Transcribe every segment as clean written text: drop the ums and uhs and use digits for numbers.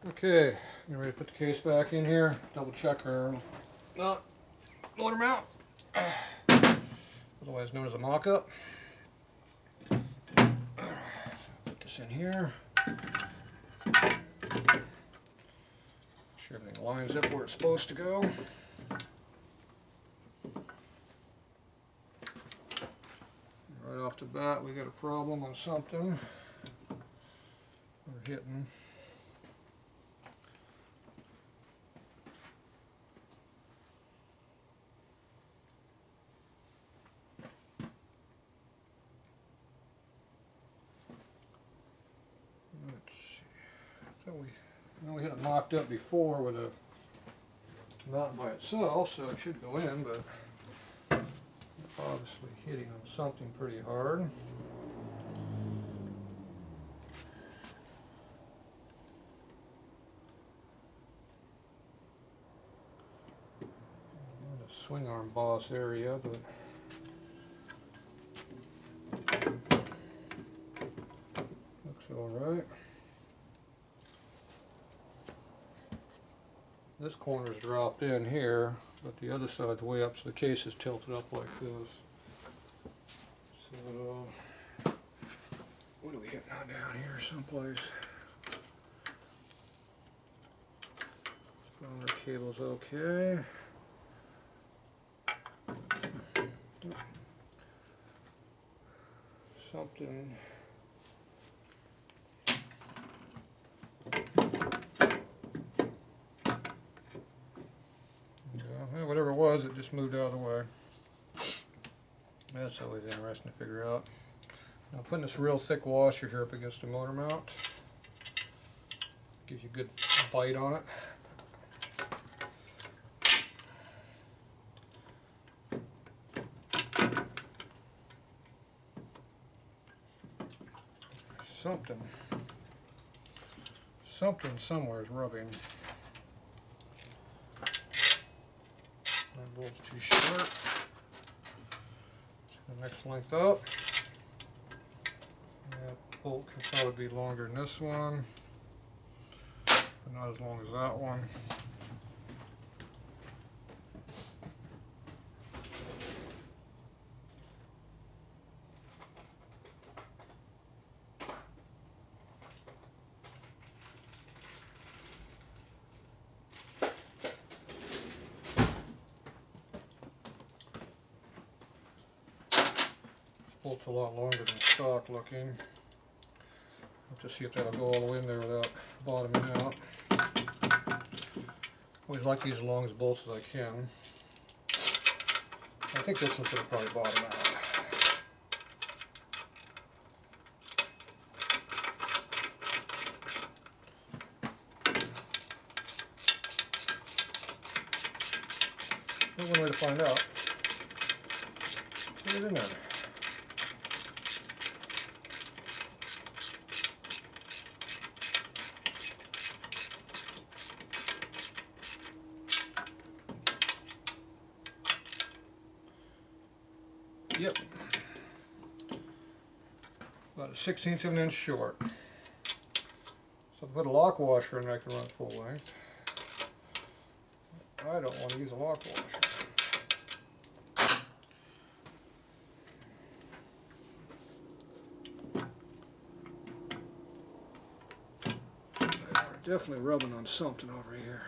Okay, you ready to put the case back in here? Double check her. Motor mount, otherwise known as a mock-up. Put this in here. Make sure everything lines up where it's supposed to go. Right off the bat, we got a problem on something. We're hitting. Let's see. So we had it mocked up before with a mountain by itself, so it should go in, but obviously hitting on something pretty hard. The swing arm boss area, but looks alright. This corner's dropped in here, but the other side's way up, so the case is tilted up like this. So, what are we hitting on down here someplace? Our cable's okay. Something. Whatever it was, it just moved out of the way. That's always interesting to figure out. Now putting this real thick washer here up against the motor mount gives you a good bite on it. Something somewhere is rubbing. That bolt's too short. The next length up. That bolt can probably be longer than this one, but not as long as that one. Bolt's a lot longer than stock looking. Have to see if that'll go all the way in there without bottoming out. Always like these as long as bolts as I can. I think this one's going to probably bottom out. One way to find out. Put it in there. Yep. About a 1/16 of an inch short. So if I put a lock washer in, I can run full length. I don't want to use a lock washer. We're definitely rubbing on something over here.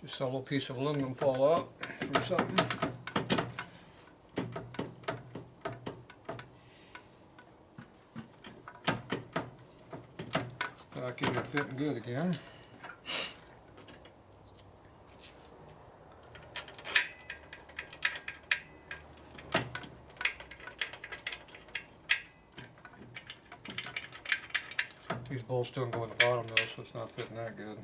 Saw a little piece of aluminum fall out from something. Back in there fitting good again. These bolts don't go in the bottom though, so it's not fitting that good.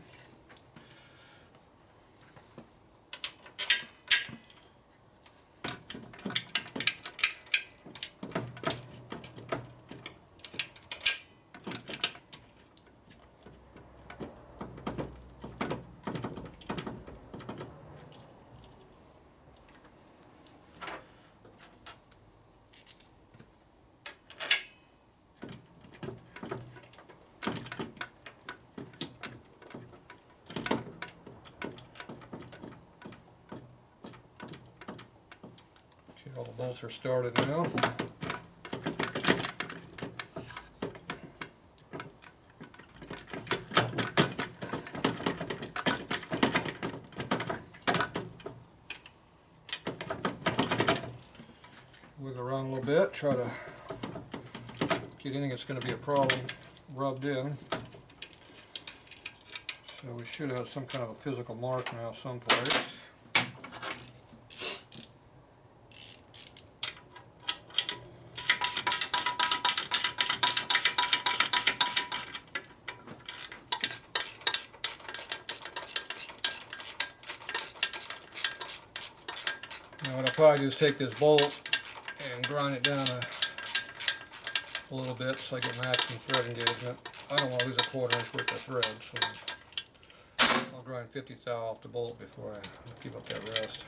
bolts are started now. Wiggle around a little bit, try to get anything that's going to be a problem rubbed in. So we should have some kind of a physical mark now someplace. Now what I'll probably do is take this bolt and grind it down a little bit so I get maximum thread engagement. I don't want to lose a 1/4 inch worth of thread, so I'll grind 50 thou off the bolt before I give up that rest.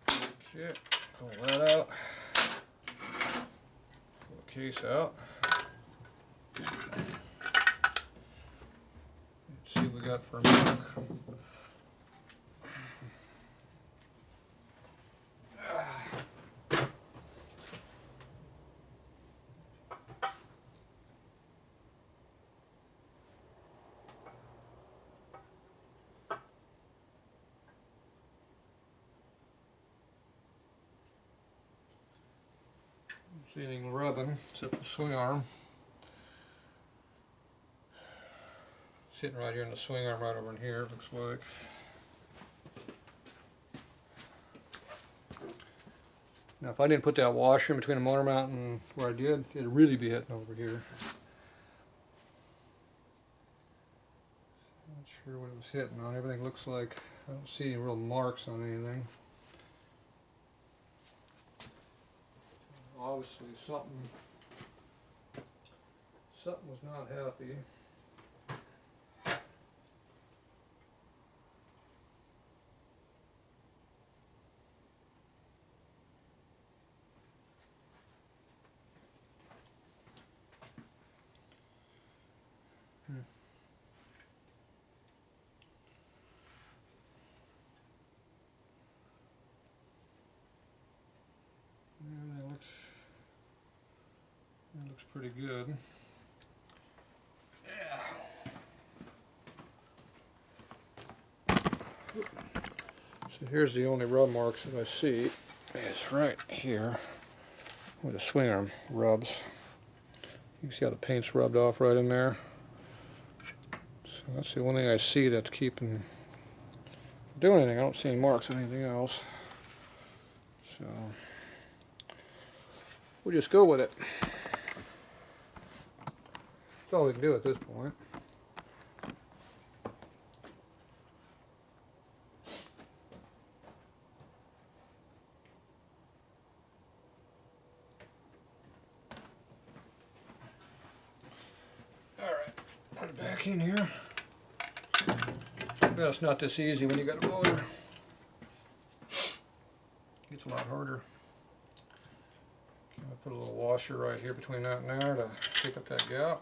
Okay, pull that out. Pull the case out. Let's see what we got for a mark. See anything rubbing except the swing arm. Sitting right here in the swing arm, right over in here, it looks like. Now if I didn't put that washer in between the motor mount and where I did, it'd really be hitting over here. Not sure what it was hitting on. Everything looks like, I don't see any real marks on anything. Obviously something was not happy. And that looks pretty good. Yeah. So here's the only rub marks that I see. It's right here where the swing arm rubs. You can see how the paint's rubbed off right in there. So that's the only thing I see that's keeping doing anything. I don't see any marks on anything else. So we'll just go with it. That's all we can do at this point. Alright, put it back in here. Well, it's not this easy when you got a motor. It's a lot harder. I'll put a little washer right here between that and there to pick up that gap.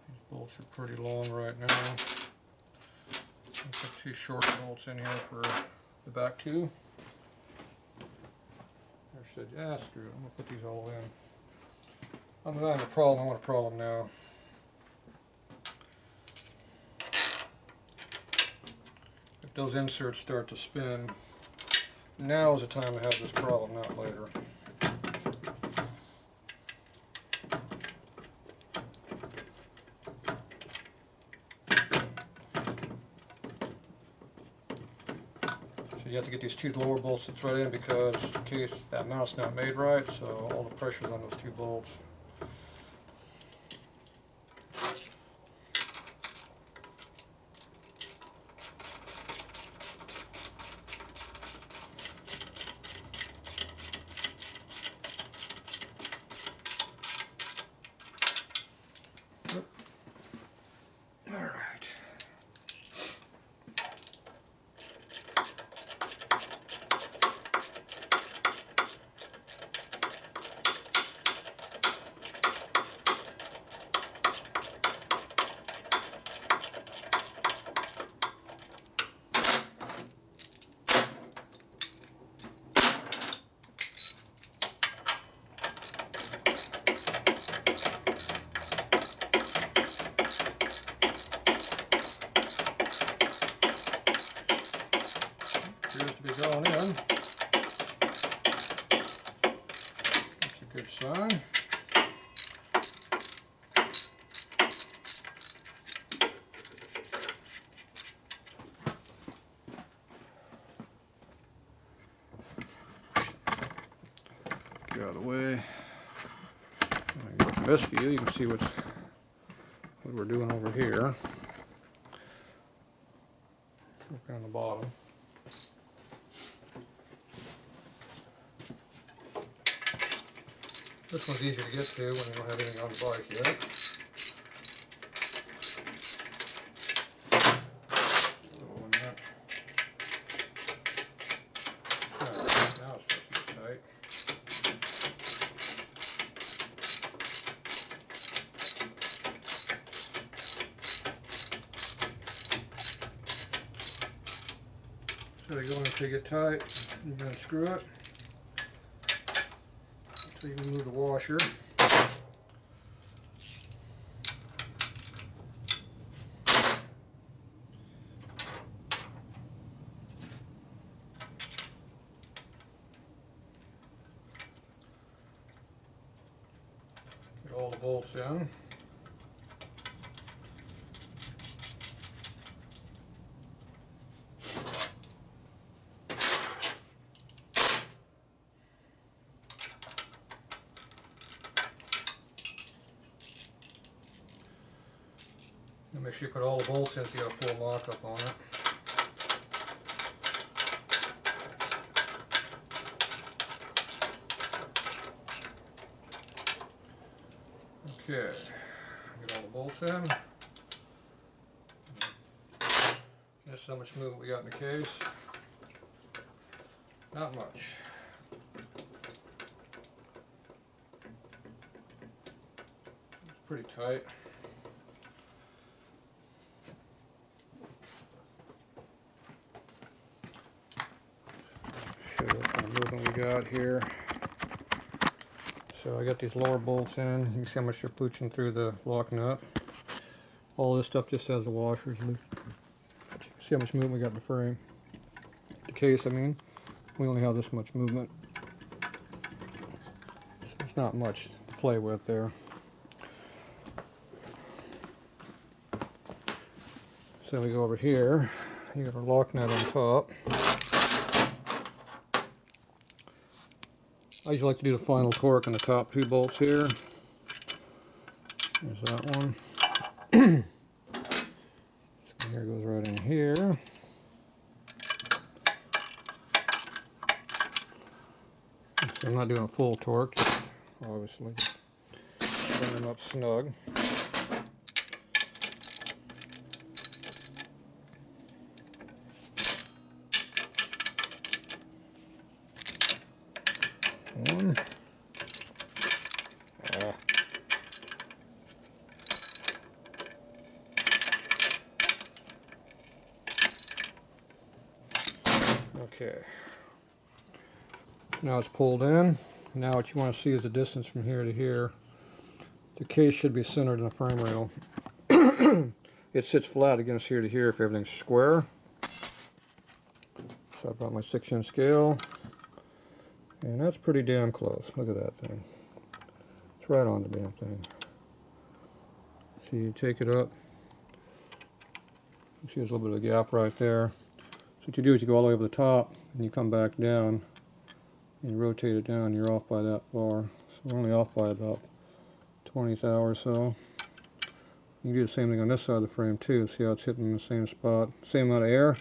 These bolts are pretty long right now. I'll put 2 short bolts in here for the back 2. I said, yeah, screw it. I'm going to put these all in. I'm not having a problem. I want a problem now. If those inserts start to spin, now is the time to have this problem, not later. You have to get these 2 lower bolts to thread in because in case that mount's not made right, so all the pressure's on those 2 bolts. out of the way. From this view, you can see what we're doing over here. Working on the bottom. This one's easy to get to when you don't have anything on the bike yet. Now it's supposed to be tight. So you go until you get tight, you're going to screw it until you remove the washer. Get all the bolts in. And make sure you put all the bolts in so you have a full mock-up on it. Okay, get all the bolts in. Guess how much movement we got in the case? Not much. It's pretty tight. Show you what kind of movement we got here. So I got these lower bolts in. You can see how much they're pooching through the lock nut. All this stuff just has the washers. You can see how much movement we got in the frame. The case, I mean. We only have this much movement. So there's not much to play with there. So we go over here. You got our lock nut on top. I usually like to do the final torque on the top two bolts here. There's that one. So here goes right in here. So I'm not doing a full torque, just obviously bring them up snug. One. Okay. Now it's pulled in. Now what you want to see is the distance from here to here. The case should be centered in the frame rail. It sits flat against here to here if everything's square. So I brought my 6-inch scale. And that's pretty damn close. Look at that thing. It's right on the damn thing. So you take it up. You see there's a little bit of a gap right there. So what you do is you go all the way over the top and you come back down and you rotate it down. You're off by that far. So we're only off by about 20th thou or so. You can do the same thing on this side of the frame too. See how it's hitting in the same spot. Same amount of air.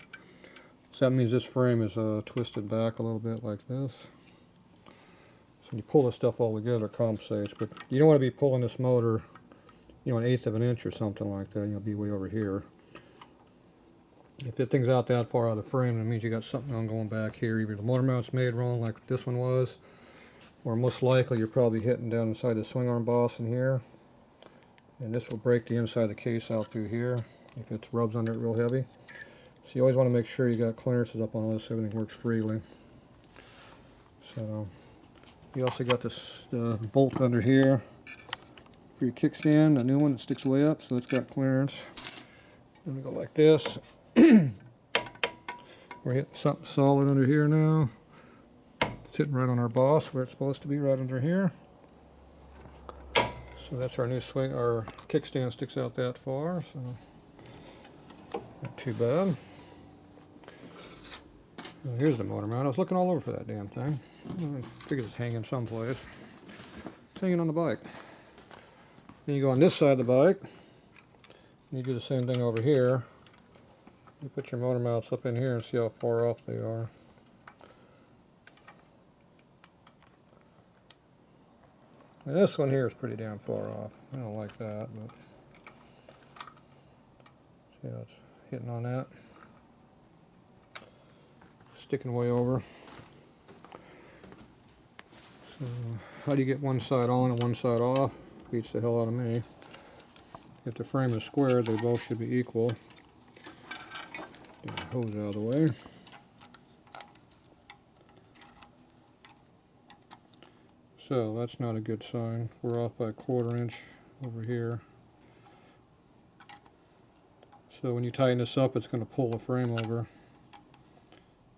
So that means this frame is twisted back a little bit like this. So when you pull this stuff all together, it compensates. But you don't want to be pulling this motor, you know, 1/8 of an inch or something like that. You'll be way over here. If the thing's out that far out of the frame, that means you got something on going back here. Either the motor mount's made wrong like this one was, or most likely you're probably hitting down inside the swing arm boss in here. And this will break the inside of the case out through here if it rubs under it real heavy. So you always want to make sure you got clearances up on this so everything works freely. So you also got this bolt under here for your kickstand, a new one that sticks way up, so it's got clearance. Then we go like this. We're hitting something solid under here now. It's hitting right on our boss where it's supposed to be, right under here. So that's our new swing. Our kickstand sticks out that far, so not too bad. Well, here's the motor mount. I was looking all over for that damn thing. I figured it's hanging someplace. It's hanging on the bike. Then you go on this side of the bike, and you do the same thing over here. You put your motor mounts up in here and see how far off they are. And this one here is pretty damn far off. I don't like that, but see how it's hitting on that. Sticking way over. So how do you get one side on and one side off? Beats the hell out of me. If the frame is square, they both should be equal. Get the hose out of the way. So that's not a good sign. We're off by a 1/4 inch over here. So when you tighten this up, it's going to pull the frame over.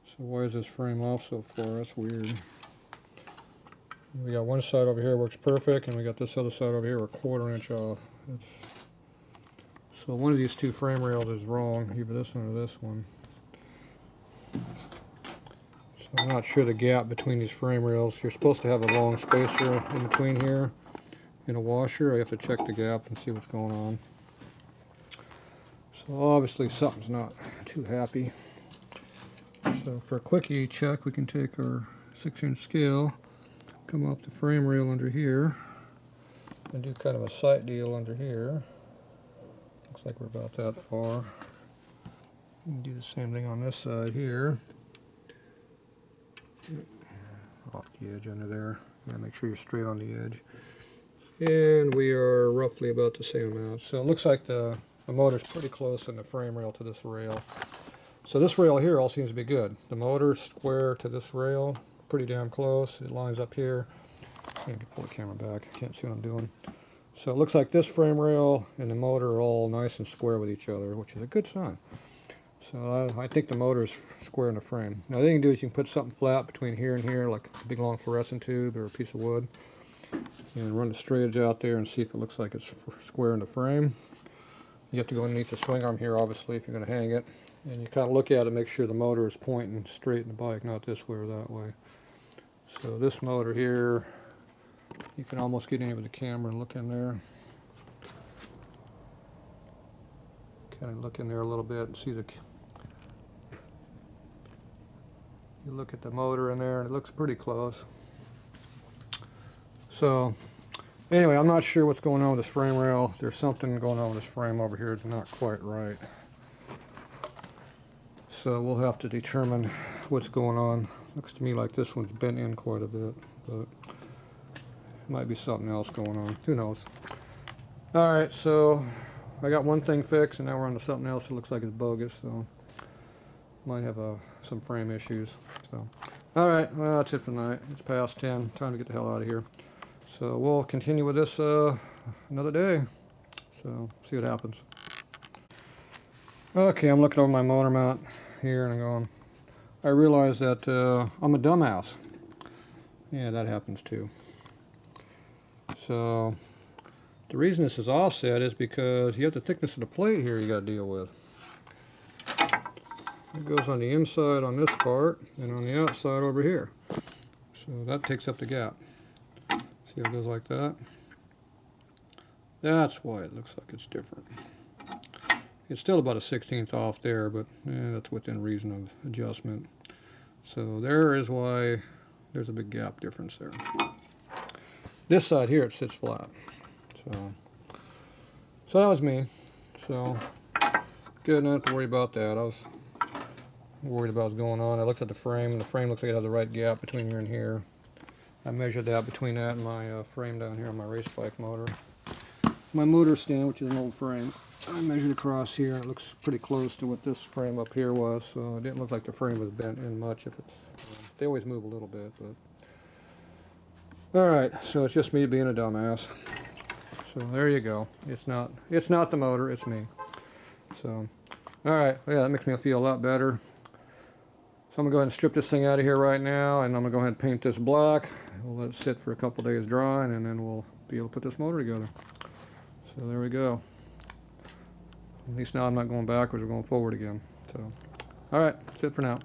So why is this frame off so far? That's weird. We got one side over here works perfect, and we got this other side over here we're 1/4 inch off. So one of these two frame rails is wrong, either this one or this one. So I'm not sure the gap between these frame rails. You're supposed to have a long spacer in between here and a washer. I have to check the gap and see what's going on. So obviously something's not too happy. So for a quickie check, we can take our 6-inch scale, come off the frame rail under here, and do kind of a sight deal under here. Looks like we're about that far. And do the same thing on this side here. Off the edge under there. Yeah, make sure you're straight on the edge. And we are roughly about the same amount. So it looks like the motor's pretty close in the frame rail to this rail. So this rail here all seems to be good. The motor's square to this rail, pretty damn close. It lines up here. I can pull the camera back. I can't see what I'm doing. So it looks like this frame rail and the motor are all nice and square with each other, which is a good sign. So I think the motor is square in the frame. Now the thing you can do is you can put something flat between here and here, like a big long fluorescent tube or a piece of wood, and run the straight edge out there and see if it looks like it's square in the frame. You have to go underneath the swing arm here, obviously, if you're going to hang it. And you kind of look at it, make sure the motor is pointing straight in the bike, not this way or that way. So this motor here, you can almost get in with the camera and look in there. Kind of look in there a little bit and see the... You look at the motor in there and it looks pretty close. So anyway, I'm not sure what's going on with this frame rail. There's something going on with this frame over here that's not quite right. So we'll have to determine what's going on. Looks to me like this one's bent in quite a bit, but it might be something else going on. Who knows? Alright, so I got one thing fixed and now we're on to something else that looks like it's bogus, so might have some frame issues. So alright, well that's it for tonight. It's past 10, time to get the hell out of here. So we'll continue with this another day. So see what happens. Okay, I'm looking over my motor mount here and I'm going, I realize that I'm a dumbass. Yeah, that happens too. So the reason this is offset is because you have the thickness of the plate here you got to deal with. It goes on the inside on this part and on the outside over here. So that takes up the gap. See how it goes like that? That's why it looks like it's different. It's still about a 1/16 off there, but that's within reason of adjustment. So there is why there's a big gap difference there. This side here, it sits flat. So that was me. So good, not have to worry about that. I was worried about what's going on. I looked at the frame, and the frame looks like it has the right gap between here and here. I measured that between that and my frame down here on my race bike motor. My motor stand, which is an old frame, I measured across here, and it looks pretty close to what this frame up here was, so it didn't look like the frame was bent in much. If it's, they always move a little bit, but alright, so it's just me being a dumbass. So there you go. It's not the motor, it's me. So alright, well, yeah, that makes me feel a lot better. So I'm going to go ahead and strip this thing out of here right now, and I'm going to go ahead and paint this black. We'll let it sit for a couple days drying, and then we'll be able to put this motor together. So there we go. At least now I'm not going backwards, we're going forward again. So, alright, that's it for now.